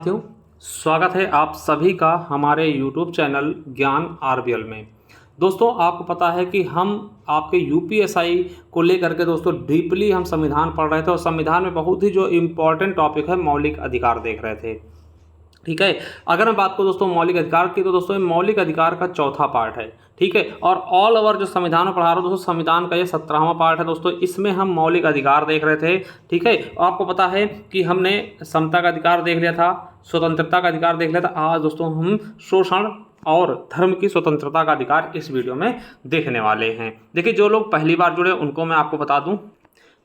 साथियों, स्वागत है आप सभी का हमारे YouTube चैनल ज्ञान आरबीएल में। दोस्तों, आपको पता है कि हम आपके यूपीएसआई को लेकर के दोस्तों डीपली हम संविधान पढ़ रहे थे और संविधान में बहुत ही जो इम्पोर्टेंट टॉपिक है मौलिक अधिकार देख रहे थे। ठीक है, अगर मैं बात करूं दोस्तों मौलिक अधिकार की, तो दोस्तों ये मौलिक अधिकार का चौथा पार्ट है। ठीक है, और ऑल ओवर जो संविधान में पढ़ा रहा हूं दोस्तों, संविधान का ये 17वां पार्ट है दोस्तों। इसमें हम मौलिक अधिकार देख रहे थे। ठीक है, आपको पता है कि हमने समता का अधिकार देख लिया था, स्वतंत्रता का अधिकार देख लिया था। आज दोस्तों हम शोषण और धर्म की स्वतंत्रता का अधिकार इस वीडियो में देखने वाले हैं। देखिए, जो लोग पहली बार जुड़े उनको मैं आपको बता दूं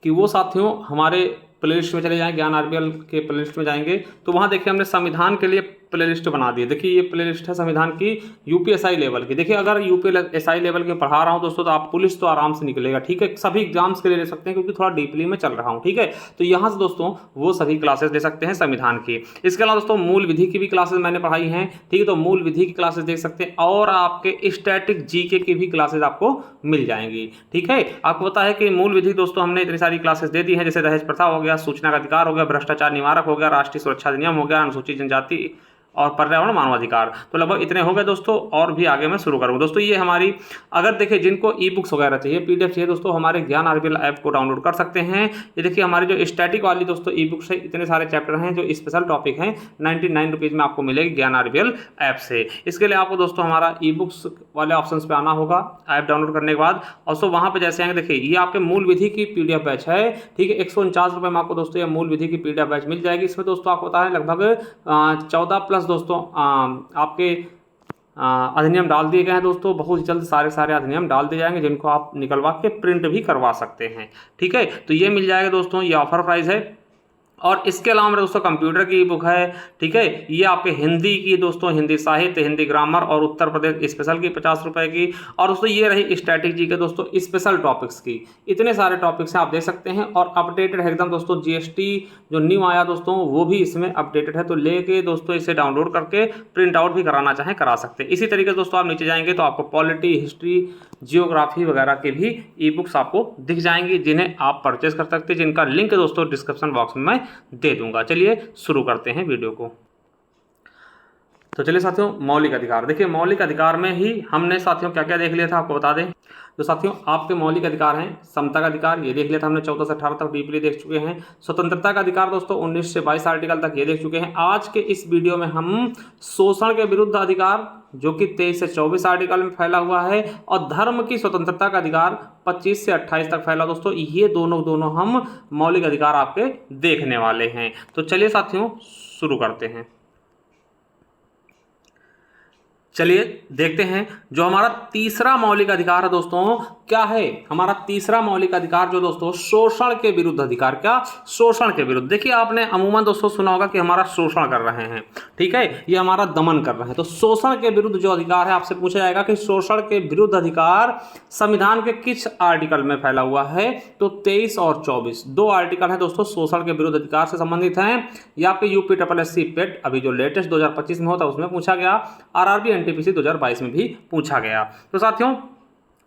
कि वो साथियों हमारे प्लेलिस्ट में चले जाएं, ज्ञान आरबीएल के प्लेलिस्ट में जाएंगे तो वहाँ देखिए हमने संविधान के लिए प्लेलिस्ट बना दी है। देखिए ये प्लेलिस्ट है संविधान की यूपीएसआई लेवल की। देखिए अगर यूपीएसआई लेवल के पढ़ा रहा हूँ दोस्तों तो आप पुलिस तो आराम से निकलेगा। ठीक है, सभी एग्जाम्स के लिए ले सकते हैं क्योंकि थोड़ा डीपली में चल रहा हूँ। ठीक है, तो यहाँ से दोस्तों वो सभी क्लासेस ले सकते हैं संविधान की। इसके अलावा दोस्तों मूल विधि की भी क्लासेस मैंने पढ़ाई हैं। ठीक है, तो मूल विधि की क्लासेस देख सकते हैं और आपके स्टैटिक जीके की भी क्लासेस आपको मिल जाएंगी। ठीक है, आपको पता है कि मूल विधि दोस्तों हमने इतनी सारी क्लासेस दे दी हैं, जैसे दहेज प्रथा हो गया, सूचना का अधिकार हो गया, भ्रष्टाचार निवारक हो गया, राष्ट्रीय सुरक्षा अधिनियम हो गया, अनुसूचित जनजाति और पर्यावरण मानवाधिकार। तो लगभग इतने हो गए दोस्तों, और भी आगे मैं शुरू करूंगा दोस्तों। ये हमारी, अगर देखिए जिनको ई बुक्स वगैरह चाहिए, पीडीएफ चाहिए दोस्तों, हमारे ज्ञान आरबीएल ऐप को डाउनलोड कर सकते हैं। ये देखिए हमारी जो स्टैटिक वाली दोस्तों ई बुक्स है, इतने सारे चैप्टर हैं जो स्पेशल टॉपिक हैं, 99 रुपीज़ में आपको मिलेगी ज्ञान आरबीएल ऐप से। इसके लिए आपको दोस्तों हमारा ई बुक्स वाले ऑप्शन पे आना होगा ऐप डाउनलोड करने के बाद। और सो वहाँ पर जैसे आएंगे, देखिए ये आपके मूल विधि की पीडीएफ बैच है। ठीक है, 149 रुपये में आपको दोस्तों ये मूल विधि की पीडीएफ बैच मिल जाएगी। इसमें दोस्तों आपको पता है लगभग 14 प्लस दोस्तों आपके अधिनियम डाल दिए गए हैं दोस्तों। बहुत जल्द सारे अधिनियम डाल दिए जाएंगे जिनको आप निकलवा के प्रिंट भी करवा सकते हैं। ठीक है, तो ये मिल जाएगा दोस्तों, ये ऑफर प्राइस है। और इसके अलावा मेरे दोस्तों कंप्यूटर की बुक है। ठीक है, ये आपके हिंदी की दोस्तों, हिंदी साहित्य, हिंदी ग्रामर और उत्तर प्रदेश स्पेशल की 50 रुपए की। और दोस्तों ये रही स्टैटिक जी के दोस्तों स्पेशल टॉपिक्स की। इतने सारे टॉपिक्स हैं, आप देख सकते हैं। और अपडेटेड है एकदम दोस्तों, जीएसटी जो न्यू आया दोस्तों वो भी इसमें अपडेटेड है। तो लेके दोस्तों इसे डाउनलोड करके प्रिंट आउट भी कराना चाहें करा सकते हैं। इसी तरीके से दोस्तों आप नीचे जाएंगे तो आपको पॉलिटी, हिस्ट्री, जियोग्राफी वगैरह के भी ई बुक्स आपको दिख जाएंगी जिन्हें आप परचेज कर सकते हैं, जिनका लिंक दोस्तों डिस्क्रिप्शन बॉक्स में मैं दे दूंगा। चलिए शुरू करते हैं वीडियो को। तो चलिए साथियों, मौलिक अधिकार। देखिए मौलिक अधिकार में ही हमने साथियों क्या क्या देख लिया था आपको बता दें। तो साथियों आपके मौलिक अधिकार हैं, समता का अधिकार ये देख लिया था हमने, 14 से 18 तक डीपली देख चुके हैं। स्वतंत्रता का अधिकार दोस्तों 19 से 22 आर्टिकल तक ये देख चुके हैं। आज के इस वीडियो में हम शोषण के विरुद्ध अधिकार जो कि 23 से 24 आर्टिकल में फैला हुआ है, और धर्म की स्वतंत्रता का अधिकार 25 से 28 तक फैला दोस्तों। ये दोनों हम मौलिक अधिकार आपके देखने वाले हैं। तो चलिए साथियों शुरू करते हैं। चलिए देखते हैं जो हमारा तीसरा मौलिक अधिकार है दोस्तों, क्या है हमारा तीसरा मौलिक अधिकार जो दोस्तों, शोषण के विरुद्ध अधिकार। क्या? शोषण के विरुद्ध। देखिए आपने अमूमन दोस्तों सुना होगा कि हमारा शोषण कर रहे हैं। ठीक है, ये हमारा दमन कर रहे हैं। तो शोषण के विरुद्ध जो अधिकार है, आपसे पूछा जाएगा कि शोषण के विरुद्ध अधिकार संविधान के किस आर्टिकल में फैला हुआ है। तो 23 और 24 दो आर्टिकल है दोस्तों शोषण के विरुद्ध अधिकार से संबंधित हैं। या पे यूपीएससी पेट अभी जो लेटेस्ट 2025 में होता है उसमें पूछा गया, आरआरबी एनटीपीसी 2022 में भी पूछा गया। तो साथियों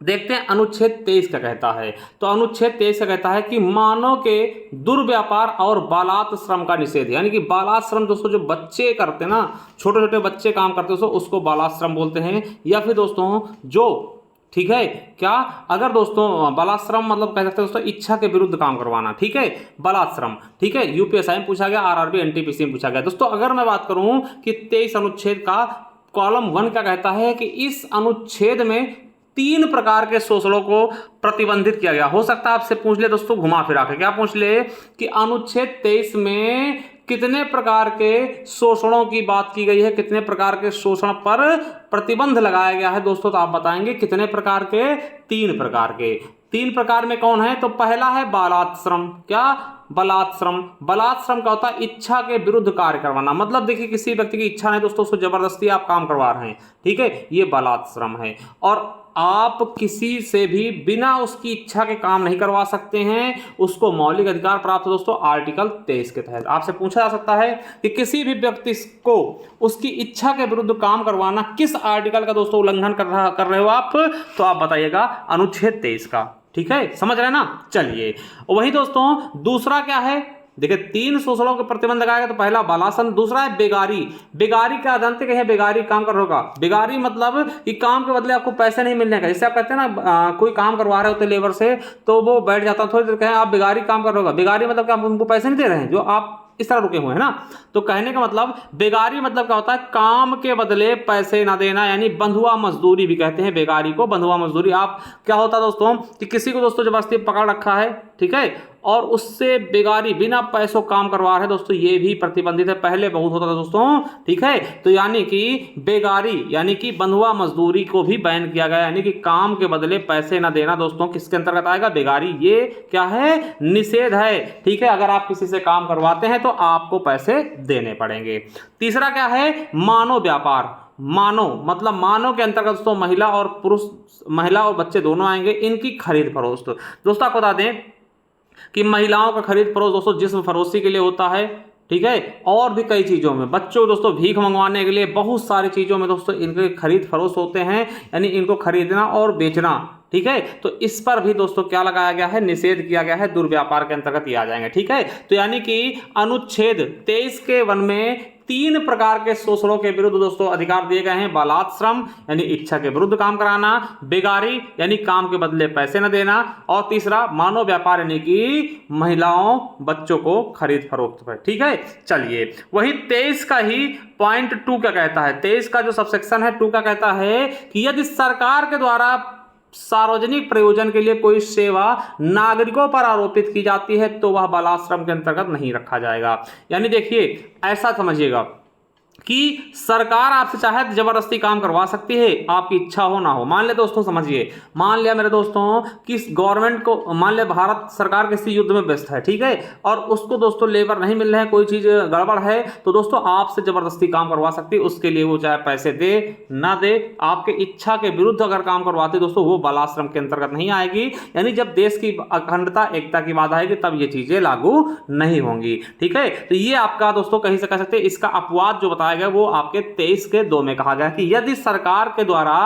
देखते हैं अनुच्छेद 23 का कहता है। तो अनुच्छेद 23 का कहता है कि मानव के दुर्व्यापार और बालात श्रम का निषेध। यानी कि बालात श्रम दोस्तों जो बच्चे करते हैं ना, छोटे छोटे बच्चे काम करते हैं दोस्तों, उसको बालात श्रम बोलते हैं। या फिर दोस्तों जो, ठीक है क्या, अगर दोस्तों बालाश्रम मतलब कह सकते हैं दोस्तों इच्छा के विरुद्ध काम करवाना। ठीक है, बालाश्रम। ठीक है, यूपीएसआई में पूछा गया, आरआरबी एनटीपीसी में पूछा गया दोस्तों। अगर मैं बात करूं कि 23 अनुच्छेद का कॉलम 1 का कहता है कि इस अनुच्छेद में 3 प्रकार के शोषणों को प्रतिबंधित किया गया। हो सकता है आपसे पूछ ले दोस्तों घुमा फिरा के, क्या पूछ ले कि अनुच्छेद 23 में कितने प्रकार के शोषणों की बात की गई है, कितने प्रकार के शोषण पर प्रतिबंध लगाया गया है दोस्तों। तो आप बताएंगे कितने प्रकार के? 3 प्रकार के। 3 प्रकार में कौन है? तो पहला है बालाश्रम। क्या? बलात्श्रम। बलात्श्रम का होता है इच्छा के विरुद्ध कार्य करवाना। मतलब देखिए किसी व्यक्ति की इच्छा नहीं दोस्तों, उसको जबरदस्ती आप काम करवा रहे हैं। ठीक है, ये बलात्श्रम है। और आप किसी से भी बिना उसकी इच्छा के काम नहीं करवा सकते हैं, उसको मौलिक अधिकार प्राप्त है दोस्तों आर्टिकल 23 के तहत। आपसे पूछा जा सकता है कि किसी भी व्यक्ति को उसकी इच्छा के विरुद्ध काम करवाना किस आर्टिकल का दोस्तों उल्लंघन कर रहे हो आप, तो आप बताइएगा अनुच्छेद 23 का। ठीक है, समझ रहे ना। चलिए वही दोस्तों दूसरा क्या है, देखिए 3 शोषणों के प्रतिबंध लगाया गया। तो पहला बालासन, दूसरा है बेगारी। बेगारी क्या जानते हैं? बेगारी काम कर होगा। बेगारी मतलब कि काम के बदले आपको पैसे नहीं मिलने का। जैसे आप कहते हैं ना कोई काम करवा रहे होते लेबर से, तो वो बैठ जाता है थोड़ी देर, कहें आप बेगारी काम कर रहे होगा। बेगारी मतलब क्या? आप उनको पैसे नहीं दे रहे हैं, जो आप इस तरह रुके हुए हैं ना। तो कहने का मतलब बेगारी मतलब क्या होता है? काम के बदले पैसे ना देना, यानी बंधुआ मजदूरी भी कहते हैं बेगारी को, बंधुआ मजदूरी। आप क्या होता है दोस्तों कि किसी को दोस्तों जबरदस्ती पकड़ रखा है, ठीक है, और उससे बेगारी बिना पैसों काम करवा रहे हैं दोस्तों, ये भी प्रतिबंधित है। पहले बहुत होता था दोस्तों, ठीक है। तो यानी कि बेगारी यानी कि बंधुआ मजदूरी को भी बैन किया गया, यानी कि काम के बदले पैसे ना देना दोस्तों किसके अंतर्गत आएगा? बेगारी। ये क्या है? निषेध है, ठीक है। अगर आप किसी से काम करवाते हैं तो आपको पैसे देने पड़ेंगे। तीसरा क्या है? मानव व्यापार। मानव मतलब मानव के अंतर्गत दोस्तों महिला और पुरुष, महिला और बच्चे दोनों आएंगे। इनकी खरीद फरोख्त। दोस्तों आपको बता दें कि महिलाओं का खरीद फरोख्त दोस्तों जिस्म फरोशी के लिए होता है, ठीक है, और भी कई चीज़ों में। बच्चों दोस्तों भीख मंगवाने के लिए बहुत सारी चीज़ों में दोस्तों इनके खरीद फरोख्त होते हैं, यानी इनको खरीदना और बेचना, ठीक है। तो इस पर भी दोस्तों क्या लगाया गया है? निषेध किया गया है, दुर्व्यापार के अंतर्गत ये आ जाएंगे, ठीक है। तो यानी कि अनुच्छेद 23 के 1 में 3 प्रकार के शोषणों के विरुद्ध दोस्तों अधिकार दिए गए हैं। बालात श्रम यानी इच्छा के विरुद्ध काम कराना, बेगारी यानी काम के बदले पैसे न देना, और तीसरा मानव व्यापार यानी कि महिलाओं बच्चों को खरीद फरोख्त पर, ठीक है। चलिए वही 23 का ही पॉइंट 2 क्या कहता है? 23 का जो सबसेक्शन है 2 का कहता है कि यदि सरकार के द्वारा सार्वजनिक प्रयोजन के लिए कोई सेवा नागरिकों पर आरोपित की जाती है तो वह बालाश्रम के अंतर्गत नहीं रखा जाएगा। यानी देखिए ऐसा समझिएगा कि सरकार आपसे चाहे तो जबरदस्ती काम करवा सकती है, आपकी इच्छा हो ना हो। मान ले दोस्तों, समझिए, मान लिया मेरे दोस्तों कि गवर्नमेंट को, मान ले भारत सरकार किसी युद्ध में व्यस्त है, ठीक है, और उसको दोस्तों लेबर नहीं मिल रहे हैं, कोई चीज गड़बड़ है, तो दोस्तों आपसे जबरदस्ती काम करवा सकती है। उसके लिए वो चाहे पैसे दे ना दे, आपके इच्छा के विरुद्ध अगर काम करवाते दोस्तों वो बालाश्रम के अंतर्गत नहीं आएगी। यानी जब देश की अखंडता एकता की बात आएगी तब ये चीजें लागू नहीं होंगी, ठीक है। तो ये आपका दोस्तों कहीं से कह सकते हैं इसका अपवाद जो बताया गया वो आपके 23 के 2 में कहा गया कि यदि सरकार के द्वारा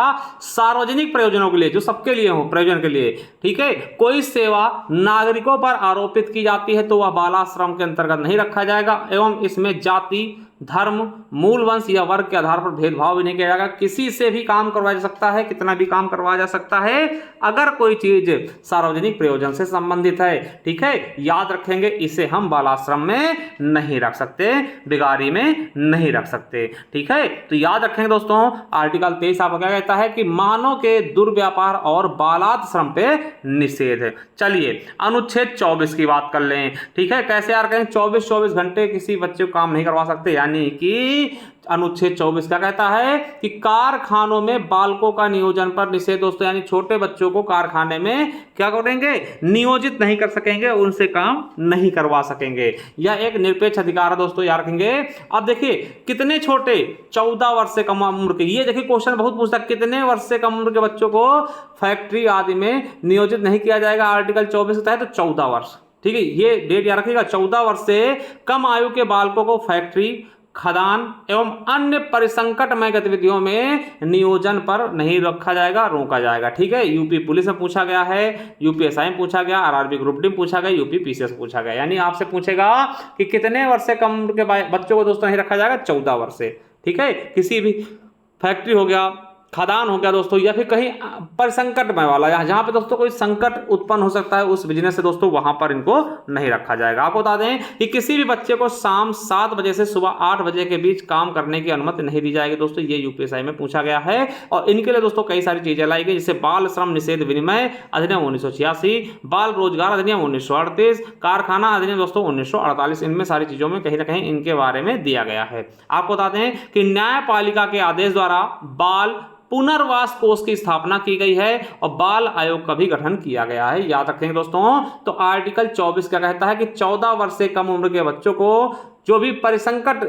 सार्वजनिक प्रयोजनों के लिए, जो सबके लिए हो, प्रयोजन के लिए, ठीक है, कोई सेवा नागरिकों पर आरोपित की जाती है तो वह बालाश्रम के अंतर्गत नहीं रखा जाएगा। एवं इसमें जाति, धर्म, मूल वंश या वर्ग के आधार पर भेदभाव भी नहीं किया जाएगा। किसी से भी काम करवाया जा सकता है, कितना भी काम करवाया जा सकता है, अगर कोई चीज सार्वजनिक प्रयोजन से संबंधित है, ठीक है। याद रखेंगे, इसे हम बालाश्रम में नहीं रख सकते, बेगारी में नहीं रख सकते, ठीक है। तो याद रखेंगे दोस्तों, आर्टिकल 23 आपको क्या कहता है कि मानव के दुर्व्यापार और बालात श्रम पे निषेध है। चलिए अनुच्छेद 24 की बात कर लें, ठीक है। कैसे यार कहें 24 घंटे किसी बच्चे को काम नहीं करवा सकते, यानी कि अनुच्छेद 24 क्या कहता है कि कारखानों में बालकों का नियोजन पर निषेध दोस्तों, यानी छोटे बच्चों को कारखाने में क्या करेंगे? नियोजित नहीं कर सकेंगे, उनसे काम नहीं करवा सकेंगे। यह एक निरपेक्ष अधिकार है दोस्तों, याद रखेंगे। अब देखिए कितने छोटे, 14 वर्ष से कम उम्र के, ये देखिए क्वेश्चन बहुत पूछता है, कितने वर्ष से कम उम्र के बच्चों को फैक्ट्री आदि में नियोजित नहीं किया जाएगा आर्टिकल 24 के तहत? तो 14 वर्ष, ठीक है, ये डेट याद रखिएगा। 14 वर्ष से कम आयु के बालकों को फैक्ट्री, खदान एवं अन्य परिसंकटमय गतिविधियों में नियोजन पर नहीं रखा जाएगा, रोका जाएगा, ठीक है। यूपी पुलिस में पूछा गया है, यूपीएसआई में पूछा गया, आरआरबी ग्रुप डी में पूछा गया, यूपी पीसीएस पूछा गया। यानी आपसे पूछेगा कि कितने वर्ष से कम उम्र के बच्चों को दोस्तों नहीं रखा जाएगा? 14 वर्ष से, ठीक है। किसी भी फैक्ट्री हो गया, खदान हो गया दोस्तों, या फिर कहीं परिसंकटमय वाला, जहां पे दोस्तों कोई संकट उत्पन्न हो सकता है उस बिजनेस से दोस्तों, वहां पर इनको नहीं रखा जाएगा। आपको बता दें कि किसी भी बच्चे को शाम 7 बजे से सुबह 8 बजे के बीच काम करने की अनुमति नहीं दी जाएगी दोस्तों, ये यूपीएसआई में पूछा गया है। और इनके लिए दोस्तों कई सारी चीजें लाई गई, जैसे बाल श्रम निषेध विनिमय अधिनियम 1986, बाल रोजगार अधिनियम 1938, कारखाना अधिनियम दोस्तों 1948। इनमें सारी चीजों में कहीं ना कहीं इनके बारे में दिया गया है। आपको बता दें कि न्यायपालिका के आदेश द्वारा बाल पुनर्वास कोष की स्थापना की गई है और बाल आयोग का भी गठन किया गया है, याद रखेंगे दोस्तों। तो आर्टिकल 24 क्या कहता है कि 14 वर्ष से कम उम्र के बच्चों को जो भी परिसंकट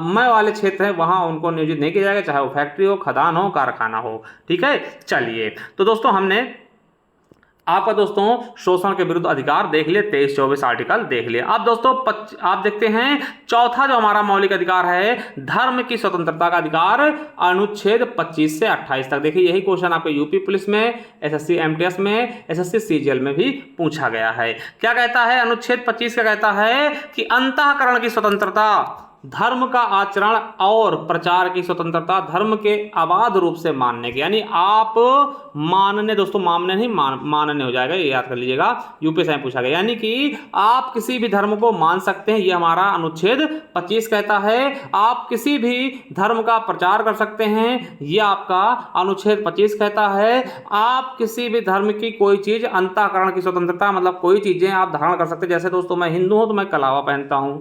मय वाले क्षेत्र है वहां उनको नियोजित नहीं किया जाएगा, चाहे वो फैक्ट्री हो, खदान हो, कारखाना हो, ठीक है। चलिए तो दोस्तों हमने आपका दोस्तों शोषण के विरुद्ध अधिकार देख लिए, 23-24 आर्टिकल देख लिए। अब दोस्तों आप देखते हैं चौथा जो हमारा मौलिक अधिकार है, धर्म की स्वतंत्रता का अधिकार, अनुच्छेद 25 से 28 तक। देखिए यही क्वेश्चन आपके यूपी पुलिस में, एसएससी एमटीएस में, एसएससी सीजीएल में भी पूछा गया है। क्या कहता है अनुच्छेद 25 का? कहता है कि अंतःकरण की स्वतंत्रता, धर्म का आचरण और प्रचार की स्वतंत्रता, धर्म के अबाध रूप से मानने की, यानी आप मानने, दोस्तों मानने नहीं मानने हो जाएगा, ये याद कर लीजिएगा, यूपीएससी में पूछा गया, यानी कि आप किसी भी धर्म को मान सकते हैं, ये हमारा अनुच्छेद 25 कहता है। आप किसी भी धर्म का प्रचार कर सकते हैं, ये आपका अनुच्छेद 25 कहता है। आप किसी भी धर्म की कोई चीज, अंतःकरण की स्वतंत्रता मतलब कोई चीजें आप धारण कर सकते हैं। जैसे दोस्तों मैं हिंदू हूं तो मैं कलावा पहनता हूं,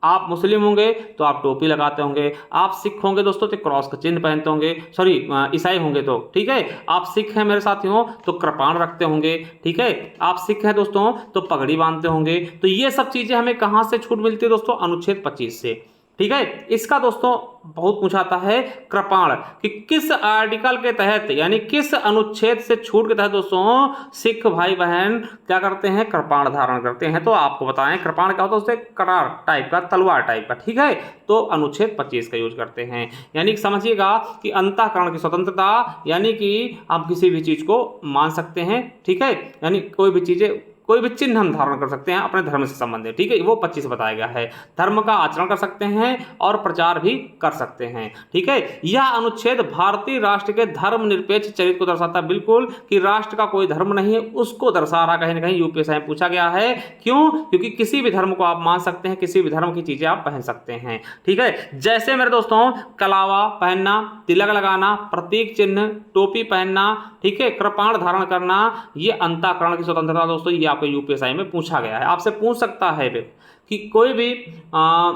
आप मुस्लिम होंगे तो आप टोपी लगाते होंगे, आप सिख होंगे दोस्तों तो क्रॉस का चिन्ह पहनते होंगे, सॉरी ईसाई होंगे तो, ठीक है, आप सिख हैं मेरे साथियों तो कृपाण रखते होंगे, ठीक है, आप सिख हैं दोस्तों तो पगड़ी बांधते होंगे। तो ये सब चीजें हमें कहां से छूट मिलती है दोस्तों? अनुच्छेद 25 से, ठीक है। इसका दोस्तों बहुत पूछाता है कृपाण कि किस आर्टिकल के तहत, यानी किस अनुच्छेद से छूट के तहत दोस्तों सिख भाई बहन क्या करते हैं? कृपाण धारण करते हैं। तो आपको बताएं कृपाण क्या होता है? उससे करार टाइप का, तलवार टाइप का, ठीक है। तो अनुच्छेद 25 का यूज करते हैं, यानी समझिएगा कि अंतःकरण की स्वतंत्रता, यानी कि आप किसी भी चीज को मान सकते हैं, ठीक है, यानी कोई भी चीजें, कोई भी चिन्ह हम धारण कर सकते हैं अपने धर्म से संबंधित, ठीक है, वो 25 बताया गया है। धर्म का आचरण कर सकते हैं और प्रचार भी कर सकते हैं, ठीक है। यह अनुच्छेद भारतीय राष्ट्र के धर्मनिरपेक्ष चरित्र को दर्शाता है, बिल्कुल, कि राष्ट्र का कोई धर्म नहीं है उसको दर्शा रहा, कहीं ना कहीं यूपीएससी में पूछा गया है। क्यों? क्योंकि किसी भी धर्म को आप मान सकते हैं, किसी भी धर्म की चीजें आप पहन सकते हैं, ठीक है। जैसे मेरे दोस्तों कलावा पहनना, तिलक लगाना, प्रतीक चिन्ह, टोपी पहनना, ठीक है, कृपाण धारण करना, ये अंतःकरण की स्वतंत्रता दोस्तों, ये आपको यूपीएससी में पूछा गया है। आपसे पूछ सकता है कि कोई भी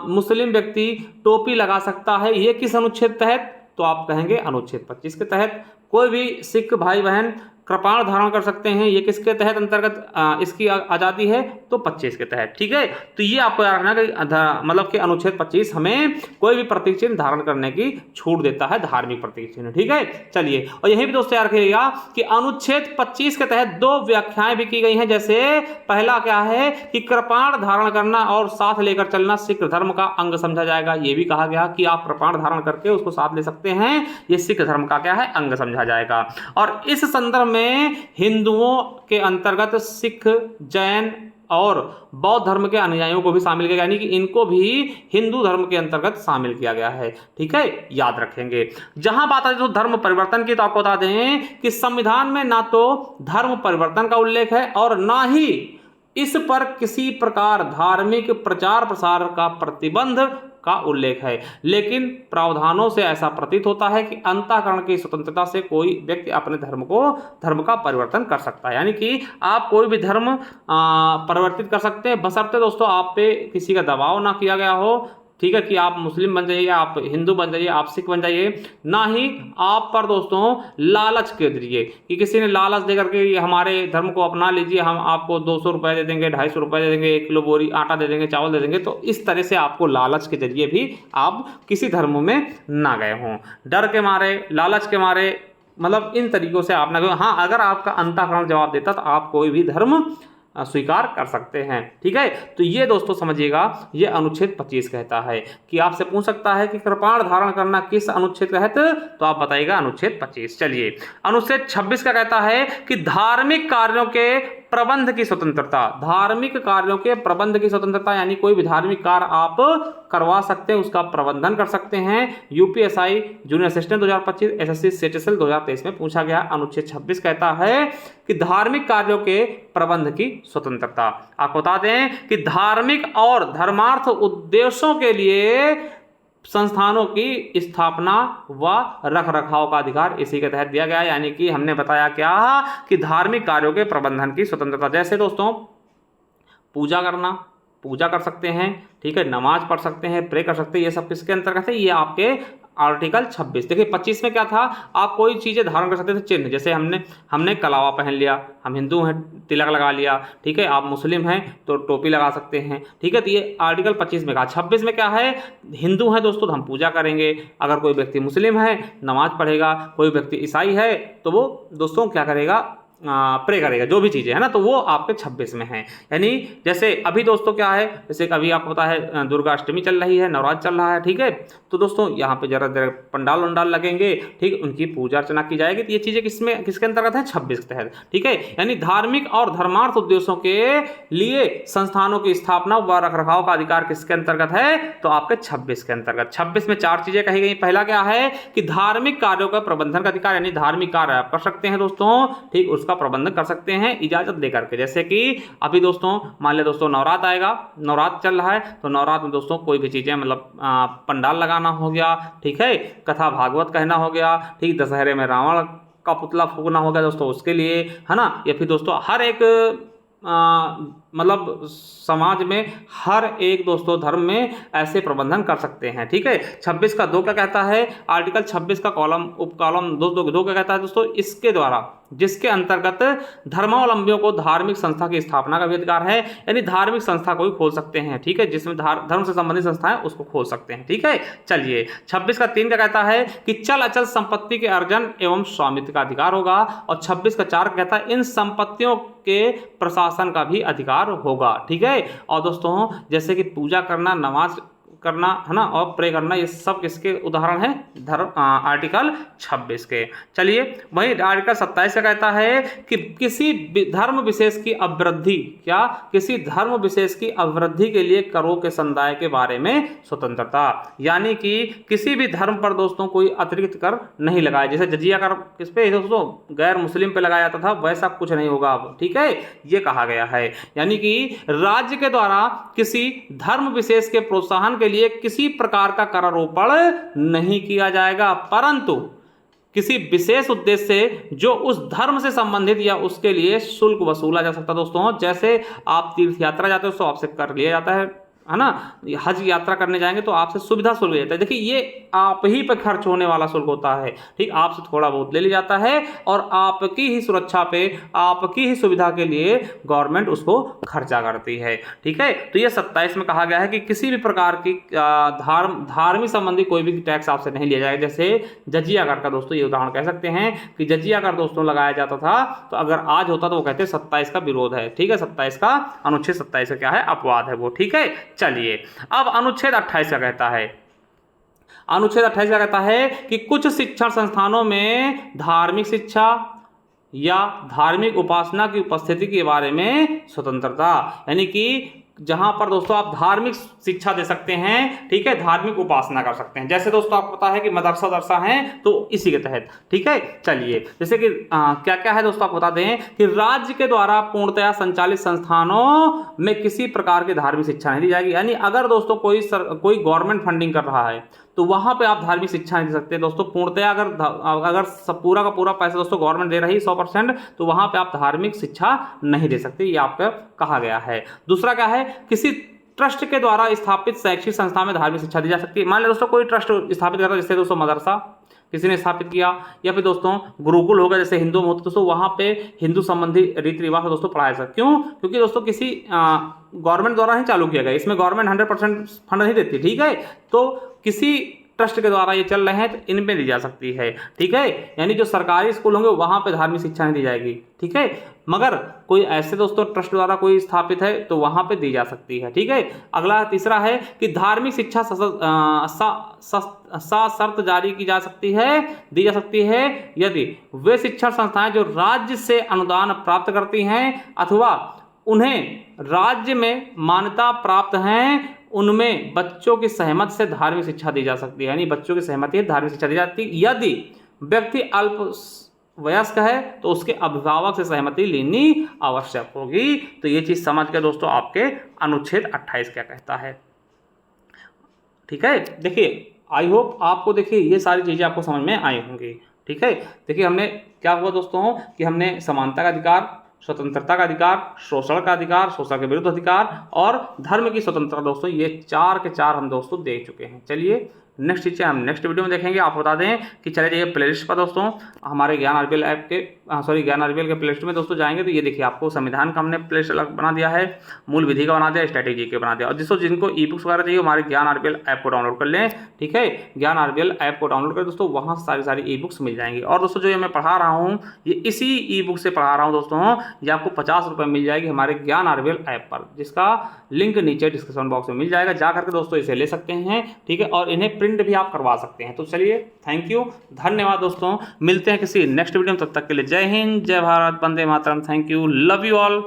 मुस्लिम व्यक्ति टोपी लगा सकता है, ये किस अनुच्छेद तहत? तो आप कहेंगे अनुच्छेद 25 के तहत। कोई भी सिख भाई बहन कृपाण धारण कर सकते हैं, ये किसके तहत अंतर्गत इसकी आज़ादी है? तो 25 के तहत, ठीक है। तो ये आपको याद रखना कि मतलब कि अनुच्छेद 25 हमें कोई भी प्रतीक चिन्ह धारण करने की छूट देता है, धार्मिक प्रतीक चिन्ह, ठीक है। चलिए, और यही भी दोस्तों याद रखिएगा कि अनुच्छेद 25 के तहत 2 व्याख्याएं भी की गई हैं। जैसे पहला क्या है कि कृपाण धारण करना और साथ लेकर चलना सिख धर्म का अंग समझा जाएगा। ये भी कहा गया कि आप कृपाण धारण करके उसको साथ ले सकते हैं, ये सिख धर्म का क्या है? अंग समझा जाएगा। और इस संदर्भ में हिंदुओं के अंतर्गत सिख, जैन और बौद्ध धर्म के अनुयायियों को भी शामिल किया, यानी कि इनको भी हिंदू धर्म के अंतर्गत शामिल किया गया है, ठीक है, याद रखेंगे। जहां बात आती है तो धर्म परिवर्तन की, तो आपको बता दें कि संविधान में ना तो धर्म परिवर्तन का उल्लेख है और ना ही इस पर किसी प्रकार धार्मिक प्रचार प्रसार का प्रतिबंध का उल्लेख है। लेकिन प्रावधानों से ऐसा प्रतीत होता है कि अंतःकरण की स्वतंत्रता से कोई व्यक्ति अपने धर्म का परिवर्तन कर सकता है, यानी कि आप कोई भी धर्म परिवर्तित कर सकते हैं, बशर्ते दोस्तों आप पे किसी का दबाव ना किया गया हो, ठीक है, कि आप मुस्लिम बन जाइए, आप हिंदू बन जाइए, आप सिख बन जाइए, ना ही आप पर दोस्तों लालच के जरिए कि किसी ने लालच देकर के हमारे धर्म को अपना लीजिए, हम आपको 200 रुपये दे देंगे, 250 रुपये दे देंगे, 1 किलो बोरी आटा दे देंगे, चावल दे देंगे, तो इस तरह से आपको लालच के जरिए भी आप किसी धर्म में ना गए हों, डर के मारे, लालच के मारे, मतलब इन तरीकों से आप ना गए। हाँ, अगर आपका अंतःकरण जवाब देता तो आप कोई भी धर्म स्वीकार कर सकते हैं, ठीक है। तो ये दोस्तों समझिएगा, ये अनुच्छेद 25 कहता है कि आपसे पूछ सकता है कि कृपाण धारण करना किस अनुच्छेद तहत? तो आप बताइएगा अनुच्छेद 25। चलिए, अनुच्छेद 26 का कहता है कि धार्मिक कार्यों के प्रबंध की स्वतंत्रता, धार्मिक कार्यों के प्रबंध की स्वतंत्रता, यानी कोई भी धार्मिक कार्य आप करवा सकते हैं, उसका प्रबंधन कर सकते हैं। UPSC junior assistant 2025, SSC CHSL 2023 में पूछा गया। अनुच्छेद 26 कहता है कि धार्मिक कार्यों के प्रबंध की स्वतंत्रता। आपको बता दें कि धार्मिक और धर्मार्थ उद्देश्यों के लिए संस्थानों की स्थापना व रख रखाव का अधिकार इसी के तहत दिया गया है, यानी कि हमने बताया क्या कि धार्मिक कार्यों के प्रबंधन की स्वतंत्रता। जैसे दोस्तों पूजा करना, पूजा कर सकते हैं, ठीक है, नमाज पढ़ सकते हैं, प्रे कर सकते हैं, ये सब किसके अंतर्गत है? ये आपके आर्टिकल 26। देखिए 25 में क्या था? आप कोई चीज़ें धारण कर सकते थे, चिन्ह, जैसे हमने कलावा पहन लिया, हम हिंदू हैं तिलक लगा लिया, ठीक है, आप मुस्लिम हैं तो टोपी लगा सकते हैं, ठीक है। तो ये आर्टिकल 25 में कहा। 26 में क्या है? हिंदू हैं दोस्तों तो हम पूजा करेंगे, अगर कोई व्यक्ति मुस्लिम है नमाज पढ़ेगा, कोई व्यक्ति ईसाई है तो वो दोस्तों क्या करेगा? प्रे करेगा, जो भी चीज़ें है ना, तो वो आपके 26 में है। यानी जैसे अभी दोस्तों क्या है, जैसे अभी आपको पता है दुर्गाष्टमी चल रही है, नवरात्र चल रहा है, ठीक है। तो दोस्तों यहाँ पे जरा जरा पंडाल वंडाल लगेंगे, ठीक, उनकी पूजा अर्चना की जाएगी। तो ये चीज़ें किसमें, किसके अंतर्गत है, 26 के तहत, ठीक है। यानी धार्मिक और धर्मार्थ उद्देश्यों के लिए संस्थानों की स्थापना व रखरखाव का अधिकार किसके अंतर्गत है, तो आपके 26 के अंतर्गत। 26 में 4 चीजें कही गई। पहला क्या है कि धार्मिक कार्यों का प्रबंधन का अधिकार, यानी धार्मिक कार्य आप कर सकते हैं दोस्तों, ठीक, उसका प्रबंधन कर सकते हैं इजाजत देकर के। जैसे कि अभी दोस्तों मान लिया दोस्तों नवरात्र आएगा, नवरात्र चल रहा है, तो नवरात्र में दोस्तों कोई भी चीजें मतलब पंडाल लगाना हो गया, ठीक है, कथा भागवत कहना हो गया, ठीक, दशहरे में रावण का पुतला फूकना हो गया दोस्तों, उसके लिए, है ना। या फिर दोस्तों हर एक मतलब समाज में हर एक दोस्तों धर्म में ऐसे प्रबंधन कर सकते हैं, ठीक है। 26 का 2 क्या कहता है, आर्टिकल 26 का कॉलम उप कॉलम 2 क्या कहता है दोस्तों, इसके द्वारा जिसके अंतर्गत धर्मावलंबियों को धार्मिक संस्था की स्थापना का भी अधिकार है, यानी धार्मिक संस्था को भी खोल सकते हैं, ठीक है, जिसमें धर्म से संबंधित संस्थाएं उसको खोल सकते हैं, ठीक है। चलिए 26 का 3 क्या कहता है कि चल अचल संपत्ति के अर्जन एवं स्वामित्व का अधिकार होगा, और 26 का 4 कहता है इन संपत्तियों के प्रशासन का भी अधिकार होगा, ठीक है। और दोस्तों जैसे कि पूजा करना, नमाज करना, है ना, और प्रे करना, ये सब किसके उदाहरण है, आर्टिकल 26 के। चलिए वही आर्टिकल 27 का कहता है कि किसी धर्म विशेष की अवृद्धि, क्या, किसी धर्म विशेष की अवृद्धि के लिए करों के संदाय के बारे में स्वतंत्रता, यानी कि किसी भी धर्म पर दोस्तों कोई अतिरिक्त कर नहीं लगाया। जैसे जजिया कर किस पे दोस्तों, गैर मुस्लिम पे लगाया जाता था, वैसा कुछ नहीं होगा अब, ठीक है, ये कहा गया है। यानी कि राज्य के द्वारा किसी धर्म विशेष के प्रोत्साहन के लिए किसी प्रकार का करारोपण नहीं किया जाएगा, परंतु किसी विशेष उद्देश्य से जो उस धर्म से संबंधित या उसके लिए शुल्क वसूला जा सकता है दोस्तों। जैसे आप तीर्थ यात्रा जाते हो तो आपसे कर लिया जाता है ना, हज यात्रा करने जाएंगे तो आपसे सुविधा शुल्क लेता है। देखिए ये आप ही पे खर्च होने वाला शुल्क होता है, ठीक, आपसे थोड़ा बहुत ले लिया जाता है और आपकी ही सुरक्षा पे, आपकी ही सुविधा के लिए गवर्नमेंट उसको खर्चा करती है, ठीक है। तो ये 27 में कहा गया है कि किसी भी प्रकार की धार्मिक संबंधी कोई भी टैक्स आपसे नहीं लिया जाएगा। जैसे जजिया कर का दोस्तों ये उदाहरण कह सकते हैं कि जजिया कर दोस्तों लगाया जाता था, तो अगर आज होता तो वो कहते हैं 27 का विरोध है, ठीक है, 27 का अनुच्छेद 27 का क्या है, अपवाद है वो, ठीक है। चलिए अब अनुच्छेद 28 का कहता है, अनुच्छेद 28 का कहता है कि कुछ शिक्षण संस्थानों में धार्मिक शिक्षा या धार्मिक उपासना की उपस्थिति के बारे में स्वतंत्रता, यानी कि जहां पर दोस्तों आप धार्मिक शिक्षा दे सकते हैं, ठीक है, धार्मिक उपासना कर सकते हैं। जैसे दोस्तों आपको पता है कि मदरसा दरसा है तो इसी के तहत, ठीक है। चलिए जैसे कि क्या क्या है दोस्तों आपको बता दें कि राज्य के द्वारा पूर्णतया संचालित संस्थानों में किसी प्रकार की धार्मिक शिक्षा नहीं दी जाएगी। यानी अगर दोस्तों कोई गवर्नमेंट फंडिंग कर रहा है तो वहां पे आप धार्मिक शिक्षा नहीं दे सकते दोस्तों। पूर्णतया अगर सब पूरा का पूरा पैसा दोस्तों गवर्नमेंट दे रही है 100%, तो वहां पे आप धार्मिक शिक्षा नहीं दे सकते, ये आपका कहा गया है। दूसरा क्या है, किसी ट्रस्ट के द्वारा स्थापित शैक्षिक संस्था में धार्मिक शिक्षा दी जा सकती है। मान लो दोस्तों कोई ट्रस्ट स्थापित करता है, जैसे दोस्तों मदरसा किसी ने स्थापित किया, या फिर दोस्तों गुरुकुल होगा जैसे हिंदू में होता है दोस्तों, वहां पे हिंदू संबंधी रीति रिवाज दोस्तों पढ़ाया जाता है। क्यों? क्योंकि दोस्तों किसी गवर्नमेंट द्वारा ही चालू किया गया, इसमें गवर्नमेंट 100% फंड नहीं देती, ठीक है। तो किसी ट्रस्ट के द्वारा ये चल रहे हैं तो इनमें दी जा सकती है, ठीक है। यानी जो सरकारी स्कूल होंगे वहां पे धार्मिक शिक्षा नहीं दी जाएगी, ठीक है। मगर कोई ऐसे दोस्तों ट्रस्ट द्वारा कोई स्थापित है तो वहां पे दी जा सकती है, ठीक है। अगला तीसरा है कि धार्मिक शिक्षा सशर्त जारी की जा सकती है, दी जा सकती है यदि वे शिक्षण संस्थाएं जो राज्य से अनुदान प्राप्त करती हैं अथवा उन्हें राज्य में मान्यता प्राप्त हैं, उनमें बच्चों की सहमति से धार्मिक शिक्षा दी जा सकती है। यानी बच्चों की सहमति धार्मिक शिक्षा दी जाती है। यदि व्यक्ति अल्प वयस्क है तो उसके अभिभावक से सहमति लेनी आवश्यक होगी। तो ये चीज समझ के दोस्तों आपके अनुच्छेद 28 क्या कहता है, ठीक है। देखिए आई होप आपको देखिए ये सारी चीजें आपको समझ में आई होंगी, ठीक है। देखिए हमने क्या हुआ दोस्तों कि हमने समानता का अधिकार, स्वतंत्रता का अधिकार, शोषण का अधिकार, शोषण के विरुद्ध अधिकार और धर्म की स्वतंत्रता दोस्तों, ये 4 के 4 हम दोस्तों देख चुके हैं। चलिए नेक्स्ट चीज़ें हम नेक्स्ट वीडियो में देखेंगे। आप बता दें कि चले जाइए प्लेलिस्ट पर दोस्तों, हमारे ज्ञान आरबीएल ऐप के ज्ञान आरबीएल के प्लेलिस्ट में दोस्तों जाएंगे तो ये देखिए आपको संविधान का हमने प्लेलिस्ट अलग बना दिया है, मूल विधि का बना दिया, स्ट्रैटेजी के बना दिया। और दोस्तों जिनको ई बुक्स वगैरह चाहिए हमारे ज्ञान आरबीएल ऐप को डाउनलोड कर लें, ठीक है, ज्ञान आरबीएल ऐप को डाउनलोड करें दोस्तों, वहाँ सारी ई बुक्स मिल जाएंगी। और दोस्तों जो ये मैं पढ़ा रहा हूँ ये इसी ई बुक से पढ़ा रहा हूँ दोस्तों, ये आपको 50 रुपये मिल जाएगी हमारे ज्ञान आरबीएल ऐप पर, जिसका लिंक नीचे डिस्क्रिप्शन बॉक्स में मिल जाएगा, जा करके दोस्तों इसे ले सकते हैं, ठीक है, और इन्हें प्रिंट भी आप करवा सकते हैं। तो चलिए थैंक यू, धन्यवाद दोस्तों, मिलते हैं किसी नेक्स्ट वीडियो में, तब तक के लिए जय हिंद, जय भारत, वंदे मातरम, thank you, love you all.